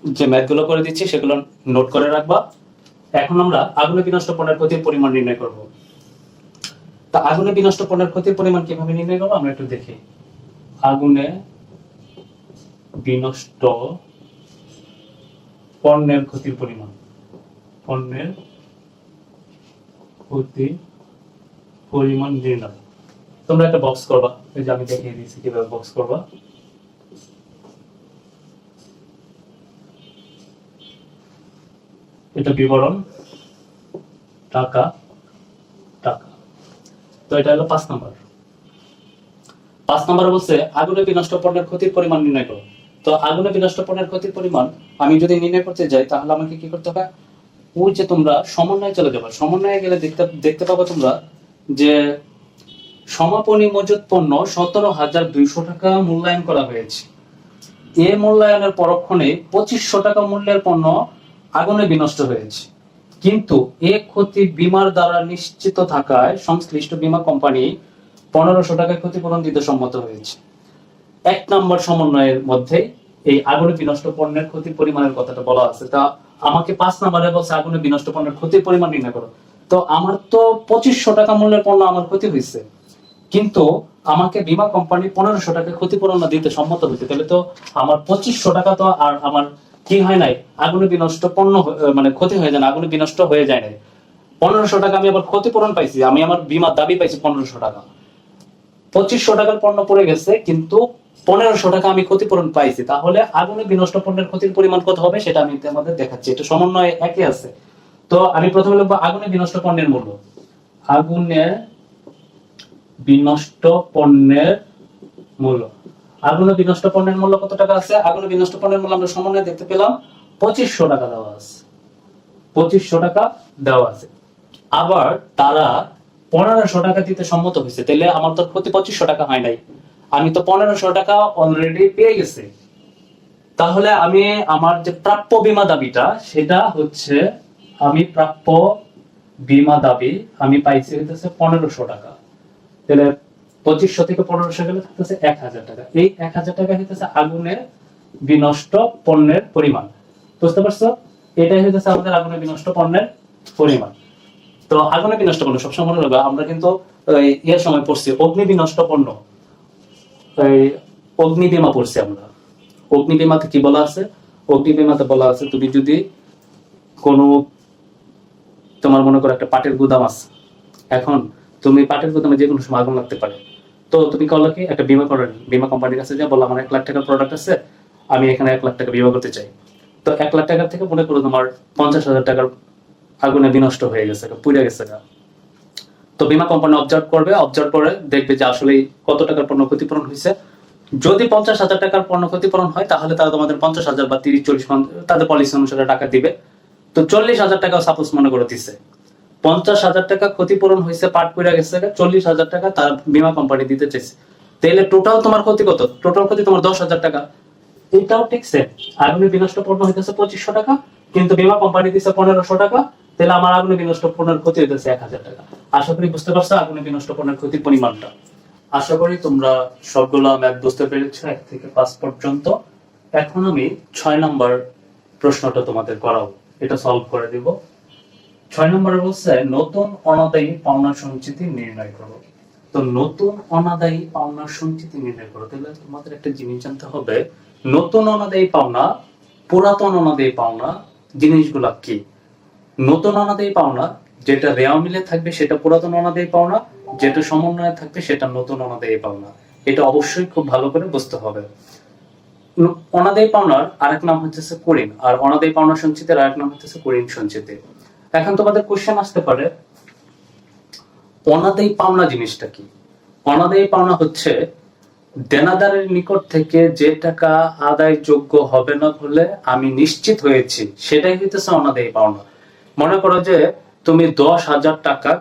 যে ম্যাথগুলো করে দিচ্ছি সেগুলো নোট করে রাখবা। এখন আমরা আগুনে বিনষ্ট পণ্যের ক্ষতির পরিমাণ নির্ণয় করব। তা আগুনে বিনষ্ট পণ্যের ক্ষতির পরিমাণ কিভাবে নির্ণয় করবো আমরা একটু দেখি। আগুনে বিনষ্ট পণ্যের ক্ষতির পরিমাণ, পণ্যের ক্ষতির পরিমাণ নির্ণয়। তোমরা একটা বক্স করবা, এই যে আমি দেখিয়ে দিয়েছি কিভাবে বক্স করবা। এটা বিবরণ, টাকা, টাকা। তো এটা হলো 5 নাম্বার। 5 নাম্বার বলছে আগুনে বিনষ্ট পণ্যের ক্ষতির পরিমাণ নির্ণয় করো। তো আগুনে বিনষ্ট পণ্যের ক্ষতির পরিমাণ আমি যদি নির্ণয় করতে যাই তাহলে আমাকে কি করতে হবে, ওই যে তোমরা সমন্বয়ে চলে যাবে, সমন্বয়ে গেলে দেখতে পাবো তোমরা যে সমাপনী মজুত পণ্য 17,200 টাকা মূল্যায়ন করা হয়েছে। এ মূল্যায়নের পরক্ষণে 2500 টাকা মূল্যের পণ্য আগুনে বিনষ্ট হয়েছে, কিন্তু এ ক্ষতি বীমার দ্বারা নিশ্চিত থাকায় সংশ্লিষ্ট বীমা কোম্পানি 1500 টাকায় ক্ষতিপূরণ দিতে সম্মত হয়েছে। 1 নম্বর সমন্বয়ের মধ্যে এই আগুনে বিনষ্ট পণ্যের ক্ষতির পরিমাণের কথাটা বলা আছে। তা আমাকে 5 নম্বরে বলছে আগুনে বিনষ্ট পণ্যের ক্ষতির পরিমাণ নির্ণয় করো। তো আমার তো 2500 টাকা মূল্যের পণ্য আমার ক্ষতি হয়েছে, কিন্তু আমাকে বীমা কোম্পানি 1500 টাকা ক্ষতিপূরণ দিতে সম্মত হয়েছে, তাহলে তো আমার 2500 টাকা তো আর আমার কি হয় নাই, আগুনে বিনষ্ট পণ্য মানে ক্ষতি হয়ে যায় না, আগুনে বিনষ্ট হয়ে যায় নাই। 1500 টাকা আমি আবার ক্ষতিপূরণ পাইছি, আমি আমার বীমা দাবি পাইছি 1500 টাকা। 2500 টাকার পণ্য পড়ে গেছে, কিন্তু 1500 টাকা আমি ক্ষতিপূরণ পাইছি। তাহলে আগুনে বিনষ্ট পণ্যের ক্ষতির পরিমাণ কত হবে সেটা আমি তোমাদের দেখাচ্ছি। এটা সমন্বয় একই আছে। তো আমি প্রথমে লিখবো আগুনে বিনষ্ট পণ্যের মূল্য। আগুনে বিনষ্ট পণ্যের মূল্য। আগুনে বিনষ্ট পণ্যের মূল্য কত টাকা আছে? আগুনে বিনষ্ট পণ্যের মূল্য আমরা সমন্বয়ে দেখতে পেলাম 2500 টাকা দেওয়া আছে। 2500 টাকা দেওয়া আছে। আবার তারা 1500 টাকা দিতে সম্মত হয়েছে, তাহলে আমার তো প্রতি 2500 টাকা হয় নাই, আমি তো 1500 টাকা অলরেডি পেয়ে গেছি। তাহলে আমি আমার যে প্রাপ্য বীমা দাবিটা সেটা হচ্ছে, আমি প্রাপ্য বীমা দাবি আমি পাইছি হইতেছে 1500 টাকা। তাহলে 2500 থেকে 1500 গেলে থাকতেছে 1000 টাকা। এই 1000 টাকা হইতেছে আগুনে বিনষ্ট পণ্যের পরিমাণ। বুঝতে পারছো? এটাই হইতেছে আমাদের আগুনে বিনষ্ট পণ্যের পরিমাণ। তো আগুনে বিনষ্ট পণ্য সবসময় মনে রাখবে, আমরা কিন্তু এর সময় পড়ছি অগ্নি বিনষ্ট পণ্য, অগ্নি বীমা পড়ছি আমরা। অগ্নি বীমাতে কি বলা আছে? অগ্নি বীমাতে বলা আছে তুমি যদি কোনো, তোমার মনে করো একটা পাটের গুদাম আছে, এখন তুমি পাটের গুদামে যে কোনো সময় আগুন লাগতে পারে, তো তুমি করলে কি একটা বীমা করে, বীমা কোম্পানির কাছে যা বলো আমার 1 লাখ টাকার প্রোডাক্ট আছে, আমি এখানে 1 লাখ টাকা বীমা করতে চাই। তো 1 লাখ টাকার থেকে মনে করো তোমার 50,000 টাকার আগুনে বিনষ্ট হয়ে গেছে, পুড়ে গেছে। তো বীমা কোম্পানি অবজার্ভ করবে, অবজার্ভ করে দেখবে যে আসলে কত টাকার পণ্য ক্ষতিপূরণ হয়েছে। যদি 50,000 টাকার পণ্য ক্ষতিপূরণ হয় তাহলে তারা তোমাদের 50,000 বা 30-40 তাদের পলিসি অনুসারে টাকা দিবে। তো 40,000 টাকা সাপোজ মনে করে দিচ্ছে, 50,000 টাকা ক্ষতিপূরণ হয়েছে, পাট পুড়ে গেছে, 40,000 টাকা তার বীমা কোম্পানি দিতে চাইছে। তাহলে টোটাল তোমার ক্ষতি কত? টোটাল ক্ষতি তোমার 10,000 টাকা। এটাও ঠিক সেম, আগুনে বিনষ্ট পণ্য হইতেছে 2500 টাকা, কিন্তু বীমা কোম্পানি দিচ্ছে 1500 টাকা, তাহলে আমার আগুনে বিনষ্ট পণ্যের ক্ষতি হইতেছে 1000 টাকা। আশা করি বুঝতে পারছো আগুনে বিনষ্ট পণ্যের ক্ষতির পরিমাণটা। আশা করি তোমরা সবগুলো ম্যাথ বুঝতে পেরেছো 1 থেকে 5 পর্যন্ত। এখন আমি 6 নম্বর প্রশ্নটা তোমাদের করাবো, এটা সলভ করে দিব। 6 নম্বরে বলছে নতুন অনাদায়ী পাওনা সঞ্চিতি নির্ণয় করো। তো নতুন অনাদায়ী পাওনা সঞ্চিতি নির্ণয় করো, তাহলে তোমাদের একটা জিনিস জানতে হবে, নতুন অনাদায়ী পাওনা, পুরাতন অনাদায়ী পাওনা জিনিসগুলা কি। নতুন অনাদায়ী পাওনা যেটা রেওয়া মিলে থাকবে সেটা পুরাতন অনাদায়ী পাওনা, যেটা সমন্বয়ে থাকবে সেটা নতুন অনাদায়ী পাওনা। এটা অবশ্যই খুব ভালো করে বুঝতে হবে। অনাদায়ী পাওনার আরেক নাম হচ্ছে কুড়িন, আর অনাদায়ী পাওনা সঞ্চিতির আরেক নাম হচ্ছে কুড়িন সঞ্চিতি। এখন তোমাদের কোশ্চেন আসতে পারে অনাদায়ী পাওনা জিনিসটা কি। অনাদায়ী পাওনা হচ্ছে দেনাদারের নিকট থেকে যে টাকা আদায় যোগ্য হবে না বলে আমি নিশ্চিত হয়েছি, সেটাই হইতেছে অনাদায়ী পাওনা। মনে করো যে তুমি 10,000 টাকা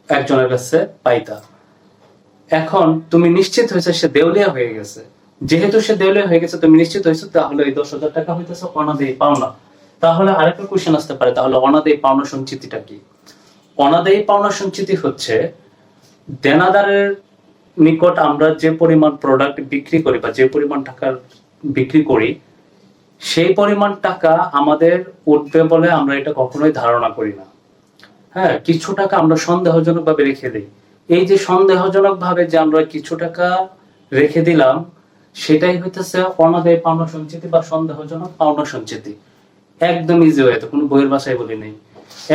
একজনের কাছে পাইতা, এখন তুমি নিশ্চিত হয়েছে সে দেউলিয়া হয়ে গেছে, যেহেতু সে দেউলিয়া হয়ে গেছে তুমি নিশ্চিত হয়েছে, তাহলে এই 10,000 টাকা হইতেছে অনাদায়ী পাওনা। তাহলে আরেকটা কোশ্চেন আসতে পারে, তাহলে অনাদায়ী পাওনা সঞ্চিতিটা কি। অনাদায়ী পাওনা সঞ্চিতি হচ্ছে দেনাদারের নিকট আমরা যে পরিমাণ প্রোডাক্ট বিক্রি করি বা যে পরিমাণ টাকার বিক্রি করি, সেই পরিমাণ টাকা আমাদের উঠবে বলে আমরা এটা কখনোই ধারণা করি না। হ্যাঁ, কিছু টাকা আমরা সন্দেহজনক ভাবে রেখে দিই। এই যে সন্দেহজনক ভাবে যে আমরা কিছু টাকা রেখে দিলাম, সেটাই হইতেছে অনাদায়ী পাওনা সঞ্চিতি বা সন্দেহজনক পাওনা সঞ্চিতি। একদম ইজি ওয়েতে, কোনো বইয়ের ভাষায় বলি নেই,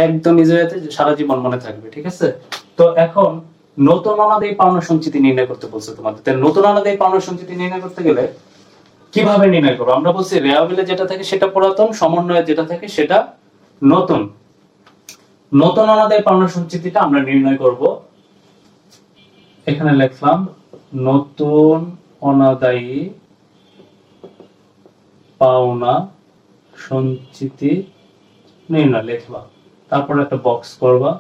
একদম ইজি ওয়েতে সারা জীবন মনে থাকবে। ঠিক আছে? তো এখন নতুন অনাদায়ী পাওনা সঞ্চিতি নির্ণয় করতে বলছে তোমাদের। তাই নতুন অনাদায়ী পাওনা সঞ্চিতি নির্ণয় করতে গেলে কিভাবে নির্ণয় করবো? আমরা বলছি রেওয়াবিলে যেটা থাকে সেটা পুরাতন, সমন্বয়ে যেটা থাকে সেটা নতুন। নতুন অনাদায়ী পাওনা সঞ্চিতিটা আমরা নির্ণয় করব। এখানে লিখলাম নতুন অনাদায়ী পাওনা সঞ্চিতি নির্ণয় লিখবা, তারপর একটা বক্স করবা,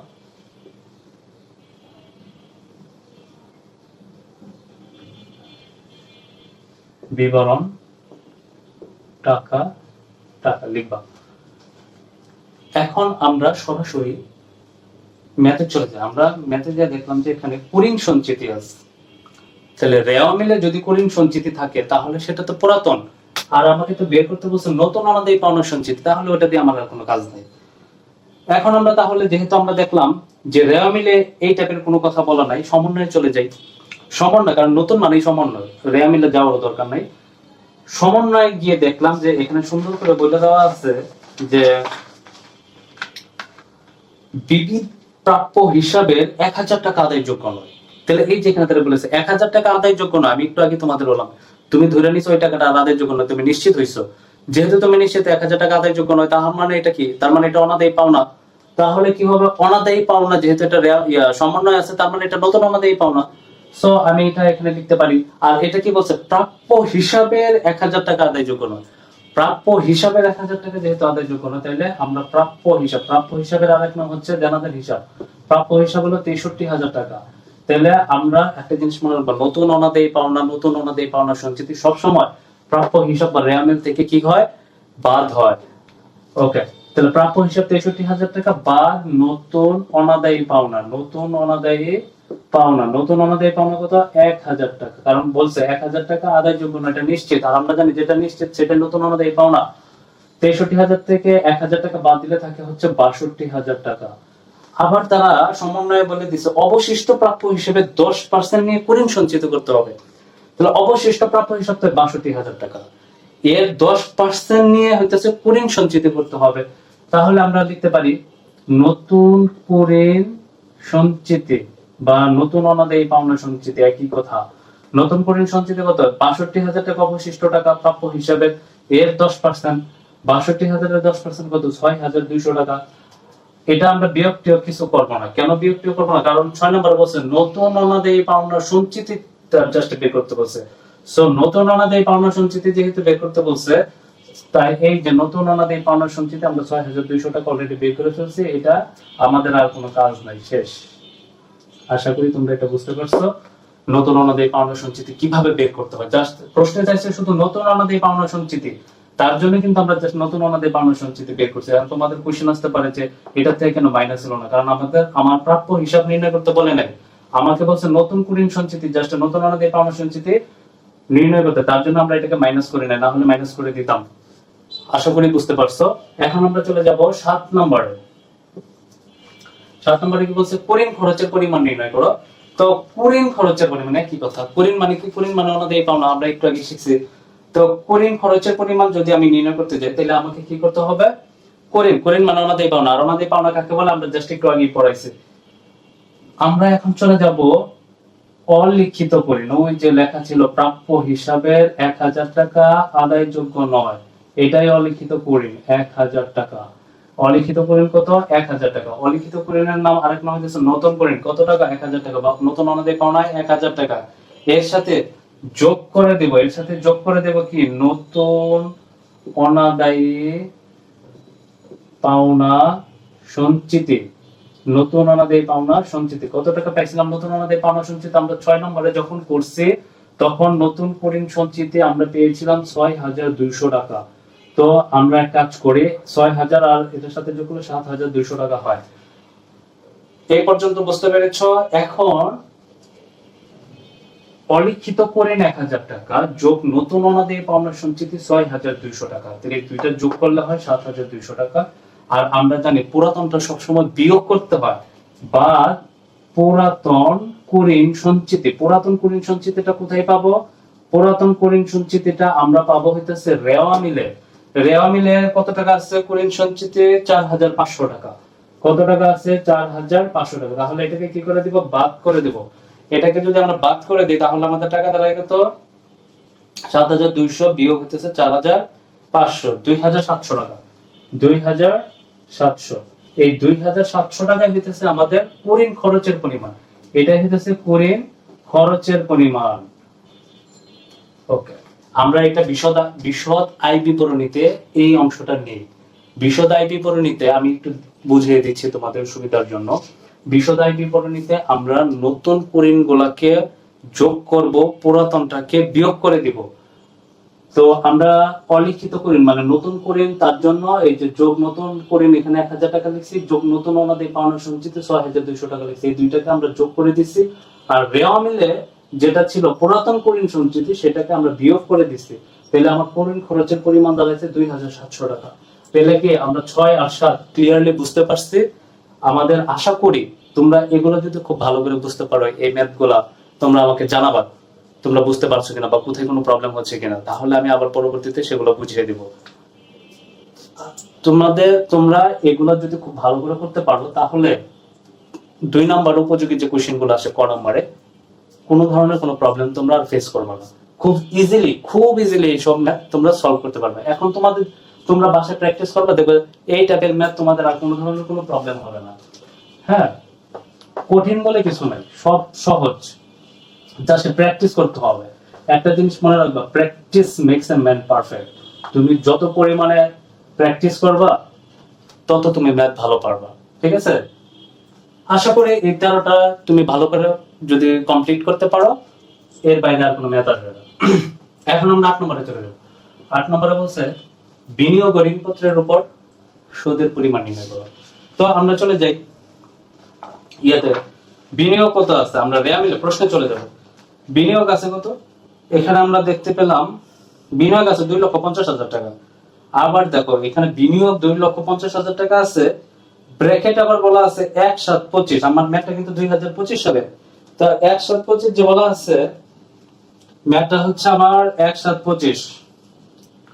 বিবরণ টাকা টাকা লিখবা। এখন আমরা সরাসরি ম্যাথে চলে যাই। আমরা ম্যাথে যা দেখলাম যে এখানে কুরিন সঞ্চিতি আছে, তাহলে রেওয়া মিলে যদি কুরিন সঞ্চিতি থাকে তাহলে সেটা তো পুরাতন, আর আমাকে তো বের করতে বলছে নতুন অনাদায়ী পাওনা সঞ্চিতি, তাহলে ওটা দিয়ে আমার আর কোনো কাজ নেই। এখন আমরা তাহলে যেহেতু আমরা দেখলাম যে রেওয়া মিলে এই টাইপের কোনো কথা বলা নাই, সমন্বয়ে চলে যাই। সমন্বয়, কারণ নতুন মানেই সমন্বয়, রেওয়া মিলে যাওয়ার দরকার নাই। সমন্বয়ে গিয়ে দেখলাম যে এখানে সুন্দর করে বলে দেওয়া আছে যে বিবিধ প্রাপ্য হিসাবে 1000 টাকা আদায়যোগ্য নয়। তাহলে এই যে এখানে তারা বলেছে 1000 টাকা আদায়যোগ্য নয়, আমি একটু আগে তোমাদের বললাম তুমি ধরে নিছো ওই টাকাটা আদায়যোগ্য নয়, তুমি নিশ্চিত হইছো। যেহেতু তুমি নিশ্চিত 1000 টাকা আদায়যোগ্য নয়, তার মানে এটা কি? তার মানে এটা অনাদায়ী পাওনা। তাহলে কি হবে? অনাদায়ী পাওনা, যেহেতু এটা সমন্বয় আছে, তার মানে এটা নতুন অনাদায়ী পাওনা। সো আমি এটা এখানে লিখতে পারি। আর এটা কি বলছে? প্রাপ্য হিসাবের 1000 টাকা আদায়যোগ্য নয়। প্রাপ্য হিসাবের 1000 টাকা যেহেতু আদায়যোগ্য নয়, তাহলে আমরা প্রাপ্য হিসাবের আরেক নাম হচ্ছে দেনাদার হিসাব। প্রাপ্য হিসাব হলো 63,000 টাকা। তাহলে আমরা একটা জিনিস মনে রাখবো, নতুন অনাদায়ী পাওনা সঞ্চিতি সবসময় প্রাপ্য হিসাব বা রেয়ামিল থেকে কি হয়? বাদ হয়। ওকে, তাহলে প্রাপ্য হিসাব 63,000 টাকা বাদ নতুন অনাদায়ী পাওনা। নতুন অনাদায়ী পাওনা কত? 1000 টাকা। কারণ বলছে 1000 টাকা আদায়যোগ্য না, এটা নিশ্চিত। আর আমরা জানি যেটা নিশ্চিত সেটা নতুন অনাদায়ী পাওনা। 63,000 থেকে 1000 টাকা বাদ দিলে থাকে হচ্ছে 62,000 টাকা। আবার তারা সমন্বয়ে বলে দিছে অবশিষ্ট প্রাপ্য হিসেবে 10% নিয়ে কুরিন সঞ্চিত করতে হবে। তাহলে অবশিষ্ট প্রাপ্য হিসাব তো 62,000 টাকা, এর 10% নিয়ে হইতেছে কুরিন সঞ্চিত করতে হবে। তাহলে আমরা লিখতে পারি নতুন কুরিন সঞ্চিতি বা নতুন অনাদায়ী পাওনা সঞ্চিতি, একই কথা। নতুন কুরিন সঞ্চিতি কত? 62,000 টাকা অবশিষ্ট টাকা প্রাপ্য হিসাবে, এর 10%। 62,000 এর 10% কত? 6,200 টাকা। এটা আমরা বিয়োগ টিয়োগ কিছু করবো না। কেন বিয়োগ টিয়োগ করবো না? কারণ 6 নম্বর বলছে নতুন অনাদায়ী পাওনা সঞ্চিতি জাস্ট বের করতে বলছে। সো নতুন অনাদায়ী পাওনা সঞ্চিতি যেহেতু বের করতে বলছে, তাই এই যে নতুন অনাদায়ী পাওনা সঞ্চিতি আমরা 6,200 টাকা অলরেডি বের করে ফেলছি। এটা আমাদের আর কোনো কাজ নাই, শেষ। আশা করি তোমরা এটা বুঝতে পারছো নতুন অনাদায়ী পাওনা সঞ্চিতি কিভাবে বের করতে হয়। জাস্ট প্রশ্নে চাইছে শুধু নতুন অনাদায়ী পাওনা সঞ্চিতি, তার জন্য কিন্তু আমরা জাস্ট নতুন অনাদায়ী পাওনা সঞ্চিতি বের করছি। আর তোমাদের কোশ্চেন আসতে পারে যে এটা থেকে কেন মাইনাস হলো না? কারণ আমার প্রাপ্য হিসাব নির্ণয় করতে বলে নাই, আমাকে বলছে নতুন কুরিন সঞ্চিতি, জাস্ট নতুন অনাদায়ী পাওনা সঞ্চিতি নির্ণয় করতে, তার জন্য আমরা এটাকে মাইনাস করে নাই, না হলে মাইনাস করে দিতাম। আশা করি বুঝতে পারছো। এখন আমরা চলে যাব 7 নম্বরে। 7 নম্বরে কি বলছে? কুরিন খরচের পরিমাণ নির্ণয় করো। তো কুরিন খরচের পরিমাণ কি কথা? কুরিন মানে কি? কুরিন মানে অনাদায়ী পাওনা, আমরা একটু আগে শিখছি। তো কুরিন খরচের পরিমাণ যদি আমি নির্ণয় করতে যাই, তাহলে আমাকে কি করতে হবে? কুরিন মানে অনাদায়ী পাওনা, আর অনাদায়ী পাওনা কাকে বলে আমরা জাস্ট একটু আগে পড়াইছি। আমরা এখন চলে যাব অলিখিত কুরিন। ওই যে লেখা ছিল প্রাপ্য হিসাবের 1000 টাকা আদায়যোগ্য নয়, এটাই অলিখিত কুরিন, 1000 টাকা। অলিখিত কুরিন কত? 1000 টাকা। অলিখিত কুরিনের নাম আরেক নাম হচ্ছে নতুন কুরিন। কত টাকা? 1000 টাকা। বা নতুন অনাদায়ী পাওনায় 1000 টাকা। এর সাথে যোগ করে দেব কি? নতুন অনাদায়ী পাওনা সঞ্চিতি। নতুন অনাদায়ী পাওনা সঞ্চিতি কত টাকা পাইছিলাম? নতুন অনাদায়ী পাওনা সঞ্চিতি আমরা 6 নম্বরে যখন করছি, তখন নতুন কুরিন সঞ্চিতি আমরা পেয়েছিলাম 6,200 টাকা। তো আমরা এক কাজ করি, 6,000 আর এটার সাথে যোগ করলে 7,200 টাকা হয়। এই পর্যন্ত বুঝতে পেরেছো? এখন অলিখিত করেন 1000 টাকা যোগ নতুন অনাদায়ী পাওনা সঞ্চিতি 6200 টাকা, তাহলে এই দুইটা যোগ করলে হয় 7200 টাকা। আর আমরা জানি পুরাতনটা সবসময় বিয়োগ করতে হয়, বা পুরাতন কুরিন সঞ্চিতি, পুরাতন কুরিন সঞ্চিতিটা কোথায় পাবো? পুরাতন কুরিন সঞ্চিতিটা আমরা পাবো হইতেছে রেওয়া মিলে। রেওয়া মিলে কত টাকা আছে কুরিন সঞ্চিতি? 4500 টাকা। কত টাকা আছে? 4500 টাকা। তাহলে এটাকে কি করে দিব? বাদ করে দিব। এটাকে যদি আমরা বাদ করে দিই তাহলে আমাদের টাকা দাঁড়ায় কত? 7200 বিয়োগ হইতেছে 4500, 2700 টাকা। 2700, এই 2700 টাকা হইতেছে আমাদের কুরিন খরচের পরিমাণ। এটাই হইতেছে কুরিন খরচের পরিমাণ। ওকে, আমরা এটা বিশদ আয় বিবরণীতে এই অংশটা নেই। বিশদ আয় বিবরণীতে আমি একটু বুঝিয়ে দিচ্ছি তোমাদের সুবিধার জন্য। বিশদ আয় বিবরণীতে আমরা নতুন কুরিন গুলাকে যোগ করব, পুরাতনটাকে বিয়োগ করে দিব। তো আমরা অলিখিত কুরিন মানে নতুন কুরিন, তার জন্য এই যে যোগ নতুন কুরিন, এখানে 1000 টাকা লিখছি, যোগ নতুন অনাদায়ী পাওনা সঞ্চিতি 6200 টাকা লিখছি, এই দুইটাকে আমরা যোগ করে দিচ্ছি। আর রেওয়া মিলে যেটা ছিল পুরাতন কুরিন সঞ্চিতি সেটাকে আমরা বিয়োগ করে দিচ্ছি, তাহলে আমার কুরিন খরচের পরিমাণ দাঁড়াইছে 2700 টাকা। তাহলে কি আমরা 6 আর 7 ক্লিয়ারলি বুঝতে পারছি? আমাদের আশা করি তোমরা এগুলো যদি খুব ভালো করে বুঝতে পারো, এই ম্যাথ গুলা তোমরা আমাকে জানাবা তোমরা বুঝতে পারছো কিনা বা কোথায় কোনো প্রবলেম হচ্ছে কিনা, তাহলে আমি আবার পরবর্তীতে সেগুলো বুঝিয়ে দিব। তোমরা এগুলো যদি খুব ভালো করে করতে পারো তাহলে 2 নাম্বার উপযোগী যে কোশ্চেন গুলো আসে ক নম্বরে, কোনো ধরনের কোনো প্রবলেম তোমরা আর ফেস করবে না। খুব ইজিলি এই সব ম্যাথ তোমরা সলভ করতে পারবে। এখন তোমরা বাসায় প্র্যাকটিস করবে, দেখবে এই টাইপের ম্যাথ তোমাদের আর কোনো ধরনের কোনো প্রবলেম হবে না। হ্যাঁ, কঠিন বলে কিছু নাই, সব সহজ, জাস্ট প্র্যাকটিস করতে হবে। একটা জিনিস মনে রাখবা, practice makes a man perfect. তুমি যত পরিমাণে প্র্যাকটিস করবা তত তুমি ম্যাথ ভালো পারবা। ঠিক আছে, আশা করি এই 13টা তুমি ভালো করে যদি কমপ্লিট করতে পারো, এর বাইরে আর কোনো ম্যাথ আসবে না। এখন আমরা 8 নম্বরে চলে যাব। 8 নম্বরে বলছে বিনিয়োগ ও ঋণপত্রের উপর সুদের পরিমাণ নির্ণয় করো। তো আমরা চলে যাই ইয়াতে, বিনিয়োগ কত আছে, আমরা রেয়া মিলে প্রশ্নে চলে যাব। বিনিয়োগ আছে কত? এখানে আমরা দেখতে পেলাম বিনিয়োগ আছে 2,50,000 টাকা। আবার দেখো এখানে বিনিয়োগ 2,50,000 টাকা আছে, ব্র্যাকেট আবার বলা আছে 1/7/25। আমার ম্যাথটা কিন্তু 2025 সালে, তো 1/7/25 যে বলা আছে, ম্যাথটা হচ্ছে আমার 1/7/25।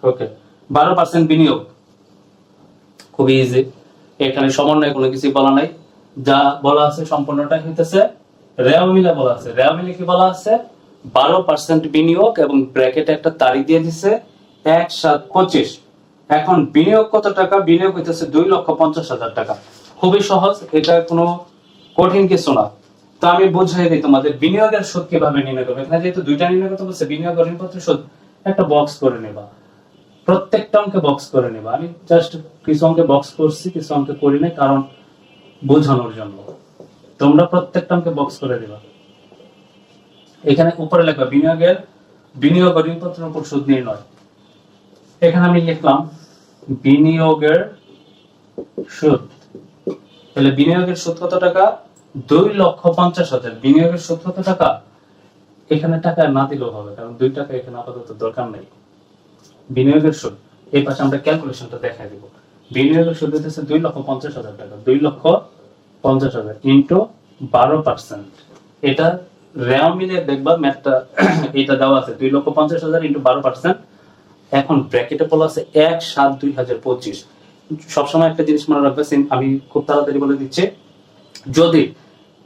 ওকে, 12% বিনিয়োগ, খুবই ইজি। এখানে সমন্বয় কোনো কিছু বলা নাই, যা বলা আছে সম্পূর্ণটাই হইতেছে রেওয়া মিলে বলা আছে। রেওয়া মিলে কি বলা আছে? 12% বিনিয়োগ এবং ব্র্যাকেটে একটা তারিখ দিয়ে দিছে 1/7/25। এখন বিনিয়োগ কত টাকা? বিনিয়োগ হইতেছে 2,50,000 টাকা। খুবই সহজ, এটা কোনো কঠিন কিছু না। তো আমি বুঝিয়ে দিই তোমাদের বিনিয়োগের সুদ কিভাবে নির্ণয় করবে। এখানে যেহেতু দুইটা নির্ণয় করতে বলছে, বিনিয়োগ ও ঋণপত্রের সুদ, একটা বক্স করে নেবা, প্রত্যেকটা অঙ্কে বক্স করে নেবা। আমি জাস্ট কিছু অঙ্কে বক্স করছি, কিছু অঙ্কে করি নাই, কারণ বোঝানোর জন্য। তোমরা প্রত্যেকটা অঙ্কে বক্স করে দিবা। এখানে উপরে লেখা বিনিয়োগ ও ঋণপত্রের উপর সুদ নির্ণয়। এখানে আমি লিখলাম বিনিয়োগের সুদ। তাহলে বিনিয়োগের সুদ কত টাকা? 2,50,000। বিনিয়োগের সুদ কত টাকা? এখানে টাকা না দিলেও হবে, কারণ 2 টাকা এখানে আপাতত দরকার নেই। বিনিয়োগের সুদ এই পাশে আমরা ক্যালকুলেশনটা দেখাই দিব। বিনিয়োগের সুদ হচ্ছে 2,50,000 টাকা। 2,50,000 ইনটু 12%। এটা রেওয়া মিলে দেখবা ম্যাথটা এটা দেওয়া আছে 2,50,000 ইনটু 12%। এখন ব্র্যাকেটে বলা আছে 1/7/2025। সবসময় একটা জিনিস মনে রাখবে, আমি খুব তাড়াতাড়ি বলে দিচ্ছি, যদি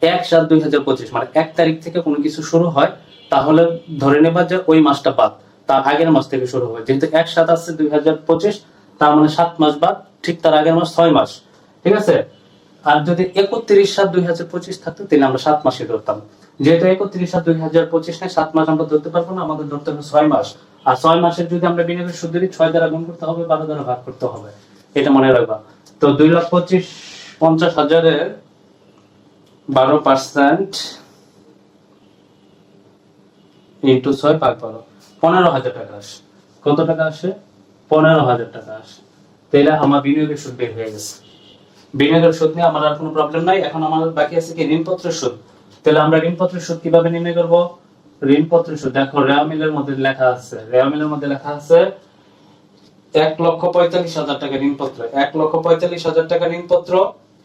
1/7/2025 মানে 1 তারিখ থেকে কোনো কিছু শুরু হয়, তাহলে ধরে নেবা যে ওই মাসটা বাদ, তার আগের মাস থেকে শুরু হবে। যেহেতু 1/7 আছে 2025, তার মানে 7 মাস বাদ, ঠিক তার আগের মাস 6 মাস। ঠিক আছে, আর যদি 31/7/2025 থাকতো তাহলে আমরা 7 মাসে ধরতাম। যেহেতু 31/7/2025 নেই, 7 মাস আমরা ধরতে পারবো না, আমাদের ধরতে হবে 6 মাস। আর 6 মাসের যদি আমরা বিনিয়োগের সুদ দিই, 6 দ্বারা গুণ করতে হবে, 12 দ্বারা ভাগ করতে হবে, এটা মনে রাখবা। তো 2,50,000 12% ইন্টু 6 ভাগ 12, 15,000 টাকা আসে। কত টাকা আসে? 15,000 টাকা আসে। তাহলে আমার বিনিয়োগের সুদ বের হয়ে গেছে। বিনিয়োগের সুদ নিয়ে আমার আর কোনো প্রবলেম নাই। এখন আমার বাকি আছে কি? ঋণপত্রের সুদ। তাহলে আমরা ঋণপত্রের সুদ কিভাবে নির্ণয় করব? ঋণপত্র সুদ দেখো রেওয়ামিলের মধ্যে লেখা আছে, রেওয়ামিলের মধ্যে লেখা আছে 1,45,000 টাকা ঋণপত্র, 1,45,000 টাকা ঋণপত্র,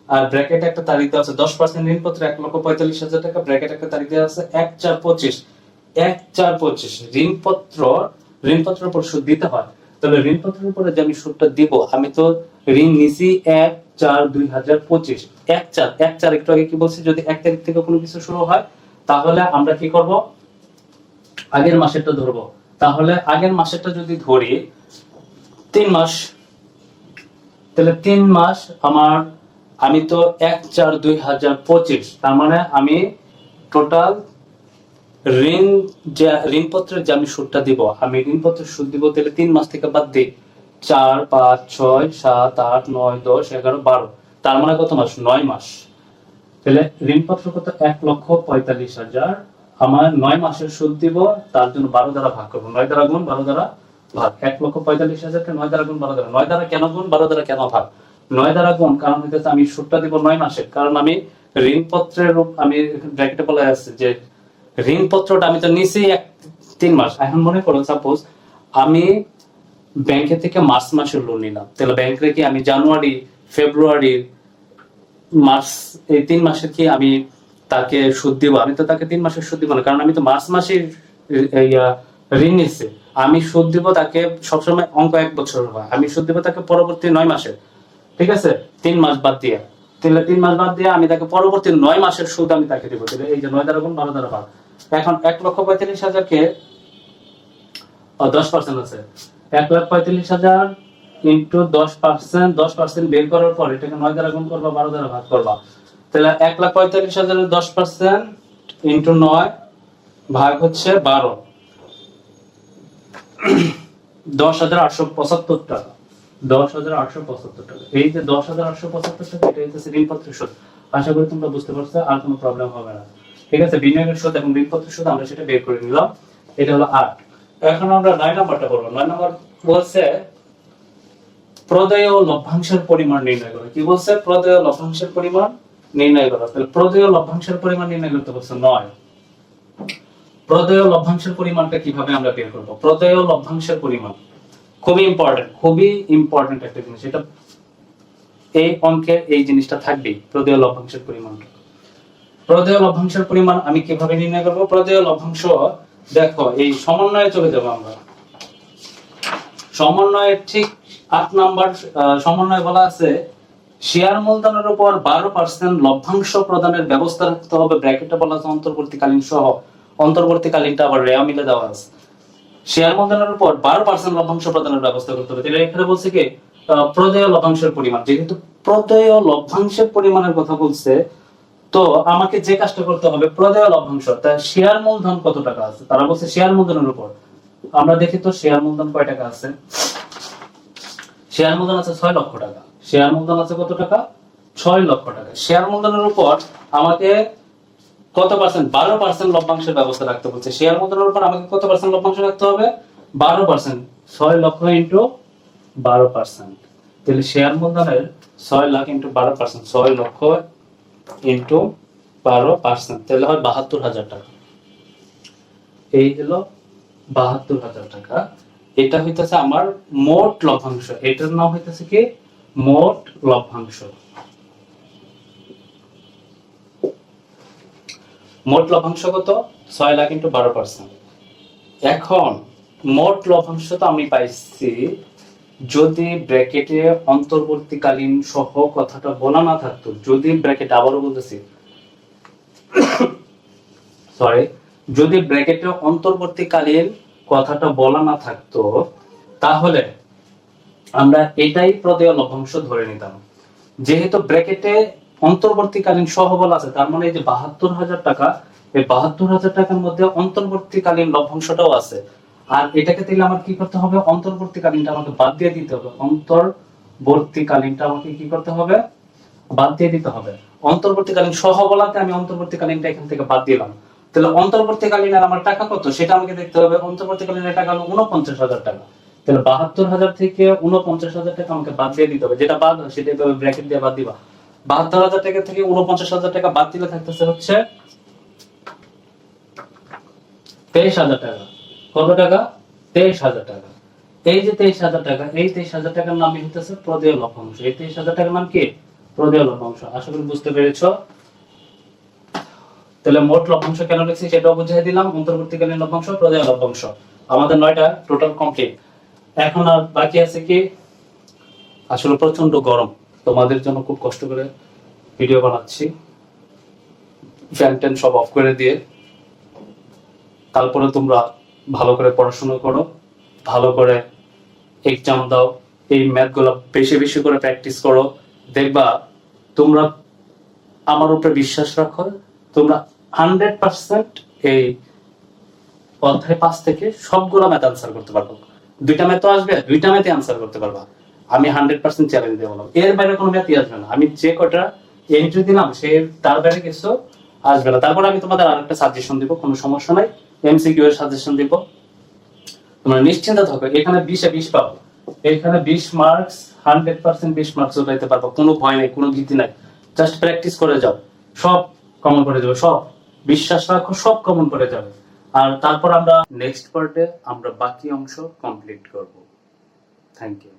আর ব্র্যাকেটে একটা তারিখ দেওয়া আছে 10% ঋণপত্র 1,45,000 টাকা, ব্র্যাকেটে একটা তারিখ দেওয়া আছে 1/4/25, 1/4/25 ঋণপত্রের উপর সুদ দিতে হয়। তাহলে ঋণপত্রের উপরে যে আমি সুদটা দিব, আমি তো ঋণ নিছি 1/4/2025, 1/4 একটু আগে কি বলছি, যদি 1 তারিখ থেকে কোনো কিছু শুরু হয় তাহলে আমরা কি করব, আগের মাসেরটা ধরবো। তাহলে আগের মাসেরটা যদি ধরি 3 মাস, তাহলে 3 মাস আমার, আমি তো 1/4/2025, তার মানে আমি টোটাল ঋণপত্রের যে আমি সুদটা দিব, আমি ঋণপত্রের সুদ দিব তাহলে 3 মাস থেকে বাদ দিই 4, 5, 6, 7, 8, 9, 10, 11, 12, তার মানে কত মাস, 9 মাস। তাহলে ঋণপত্র কত, 1,45,000, আমার 9 মাসের সুদ দিব, তার জন্য 12 দ্বারা ভাগ করবো, 9 দ্বারা গুণ 12 দ্বারা ভাগ, 1,45,000 কে 9 দ্বারা গুণ 12 দ্বারা, 9 দ্বারা কেন গুণ 12 দ্বারা কেন ভাগ, 9 দ্বারা গুণ কারণ হচ্ছে আমি সুদটা দিব 9 মাসের, কারণ আমি ঋণপত্রের রূপ, আমি ব্র্যাকেটে বলা আছে যে ঋণপত্রটা আমি তো নিছি 3 মাস। এখন মনে করো সাপোজ আমি ব্যাংকে থেকে মার্চ মাসের লোন নিলাম, তাহলে ব্যাংক রেখে আমি জানুয়ারি, ফেব্রুয়ারি, মার্চ, এই 3 মাসের কি আমি তাকে সুদ দিব, আমি তো তাকে 3 মাসের সুদ দিব না, কারণ আমি তো মার্চ মাসের ঋণ নিচ্ছি, আমি সুদ দিব তাকে সবসময় অঙ্ক 1 বছর হয়, আমি সুদ দিব তাকে পরবর্তী 9 মাসে, ঠিক আছে, 3 মাস বাদ দিয়ে, তাহলে 3 মাস বাদ দিয়ে আমি তাকে পরবর্তী 9 মাসের সুদ আমি তাকে দিব, তাহলে এই যে 9 দ্বারা গুণ 12 দ্বারা ভাগ। এখন 1,45,000 কে 10% আছে, 1,45,000 ইন্টু 10%, 10% বের করার পর এটাকে 9 দ্বারা গুণ করবা, 12 দ্বারা ভাগ করবা, তাহলে 1,45,000 এর 10% ইন্টু 9 ভাগ হচ্ছে 12, 10,875 টাকা, 10,875 টাকা। এই যে 10,875 টাকা, এটা হচ্ছে ঋণপত্রের সুদ। আশা করি তোমরা বুঝতে পারছো, আর কোনো প্রবলেম হবে না, ঠিক আছে। বিনিয়োগের সুদ এবং ঋণপত্রের সুদ আমরা সেটা বের করে নিলাম, এটা হলো 8। এখন আমরা 9 নাম্বারটা করব। 9 নাম্বার বলছে প্রদেয় ও লভ্যাংশের পরিমাণ নির্ণয় করো। কি বলছে, প্রদেয় ও লভ্যাংশের পরিমাণ নির্ণয় করো। তাহলে প্রদেয় ও লভ্যাংশের পরিমাণ নির্ণয় করতে বলছে 9। প্রদেয় ও লভ্যাংশের পরিমাণটা কিভাবে আমরা বের করব? প্রদেয় ও লভ্যাংশের পরিমাণ খুবই ইম্পর্টেন্ট একটা জিনিস, এটা এই অঙ্কে এই জিনিসটা থাকবেই, প্রদেয় ও লভ্যাংশের পরিমাণটা। প্রদেয় ও লভ্যাংশের পরিমাণ আমি কিভাবে নির্ণয় করব? প্রদেয় ও লভ্যাংশ দেখো, এই সমন্বয়ে চলে যাব আমরা। সমন্বয়ের ঠিক 8 নাম্বার সমন্বয় বলা আছে শেয়ার মূলধনের উপর 12% লভ্যাংশ প্রদানের ব্যবস্থা রাখতে হবে, ব্র্যাকেটে বলা আছে অন্তর্বর্তীকালীন সহ, অন্তর্বর্তীকালীনটা আবার রেয়া মিলে দেওয়া আছে। শেয়ার মূলধনের উপর 12% লভ্যাংশ প্রদানের ব্যবস্থা করতে হবে। তাহলে এখানে বলছে কি প্রদেয় লভ্যাংশের পরিমাণ, যেহেতু প্রদেয় লভ্যাংশের পরিমাণের কথা বলছে, তো আমাকে যে কাজটা করতে হবে প্রদেয় লভ্যাংশ, তাই শেয়ার মূলধন কত টাকা আছে, তারা বলছে শেয়ার মূলধনের উপর। আমরা দেখি তো শেয়ার মূলধন কয় টাকা আছে। শেয়ার মূলধন আছে 6 লক্ষ টাকা। শেয়ার মূলধন আছে কত টাকা? 6 লক্ষ টাকা। শেয়ার মূলধনের উপর আমাকে কত পার্সেন্ট? 12% লভ্যাংশের ব্যবস্থা রাখতে বলছে। শেয়ার মূলধনের উপর আমাকে কত পার্সেন্ট লভ্যাংশ রাখতে হবে? 12%। 6 লক্ষ ইনটু 12%। তাহলে শেয়ার মূলধনের 6 লাখ ইনটু 12%, 6 লক্ষ ইনটু 12%, তাহলে হয় 72,000 টাকা। এই হলো 72,000 টাকা। এটা হইতেছে আমার মোট লভ্যাংশ। এটার নাম হইতেছে কি মোট লভ্যাংশ। মোট লভ্যাংশ কত? 6 লাখ ইনটু 12%। এখন মোট লভ্যাংশ তো আমি পাইছি, যদি ব্র্যাকেটে অন্তর্বর্তীকালীন সহ কথাটা বলা না থাকতো, যদি ব্র্যাকেটে, আবারও বলতেছি সরি, যদি ব্র্যাকেটে অন্তর্বর্তীকালীন কথাটা বলা না থাকতো, তাহলে আমরা এটাই প্রদেয় লভ্যাংশ ধরে নিতাম। যেহেতু ব্র্যাকেটে অন্তর্বর্তীকালীন সহ বলা আছে, তার মানে এই যে 72,000 টাকা, এই 72,000 টাকার মধ্যে অন্তর্বর্তীকালীন লভ্যাংশটাও আছে। আর এটাকে দিলে আমার কি করতে হবে? অন্তর্বর্তীকালীনটা আমাকে বাদ দিয়ে দিতে হবে। অন্তর্বর্তীকালীনটা আমাকে কি করতে হবে? বাদ দিয়ে দিতে হবে। অন্তর্বর্তীকালীন সহ বলাতে আমি অন্তর্বর্তীকালীনটা এখান থেকে বাদ দিলাম। তাহলে অন্তর্বর্তীকালীনের আমার টাকা কত সেটা আমাকে দেখতে হবে। অন্তর্বর্তীকালীনের টাকা হলো 49,000 টাকা। তাহলে 72,000 থেকে 49,000 টাকা আমাকে বাদ দিয়ে দিতে হবে। যেটা বাদ হয় সেটা এভাবে ব্র্যাকেট দিয়ে বাদ দিবা। 72,000 টাকা থেকে 49,000 টাকা বাদ দিলে থাকতেছে হচ্ছে 23,000 টাকা। কত টাকা? 23,000 টাকা। এই যে 23,000 টাকা, এই 23,000 টাকার নামই হতেছে প্রদেয় লভ্যাংশ। এই 23,000 টাকার নাম কি? প্রদেয় লভ্যাংশ। আশা করি বুঝতে পেরেছো। তাহলে মোট লভ্যাংশ কেন লিখছি সেটাও বুঝিয়ে দিলাম। অন্তর্বর্তীকালীন লভ্যাংশ, প্রদেয় লভ্যাংশ, আমাদের 9টা টোটাল কমপ্লিট। এখন আর বাকি আছে কি, আসলে প্রচন্ড গরম, তোমাদের জন্য খুব কষ্ট করে ভিডিও বানাচ্ছি, ফ্যান ট্যান সব অফ করে দিয়ে। তারপরে তোমরা ভালো করে পড়াশোনা করো, ভালো করে এক্সাম দাও, এই ম্যাথগুলো বেশি বেশি করে প্র্যাকটিস করো। দেখবা তোমরা, আমার উপরে বিশ্বাস রাখো, তোমরা 100% এই অধ্যায় 5 থেকে সবগুলো ম্যাথ আনসার করতে পারবো। 2টা ম্যাথ আসবে, 2টা ম্যাথই আনসার করতে পারবা। আমি 100% চ্যালেঞ্জ দিয়ে বললাম, এর বাইরে কোনো ম্যাথই আসবে না। আমি যে কটা এন্ট্রি দিলাম সে তার বাইরে কিছু আসবে না। তারপর আমি তোমাদের আরেকটা সাজেশন দিব, কোনো সমস্যা নাই, এমসিকিউ এর সাজেশন দিব। তোমরা নিশ্চিন্ত থাকো, এখানে 20 এ 20 পাবো, এখানে 20 মার্কস, 100% 20 মার্কস পাইতে পারবো। কোনো ভয় নেই, কোনো ভীতি নাই, জাস্ট প্র্যাকটিস করে যাও, সব কমন করে যাবে, সব বিশ্বাস রাখো, সব কমন করে যাবে। আর তারপর আমরা নেক্সট পার্টে আমরা বাকি অংশ কমপ্লিট করব। Thank you.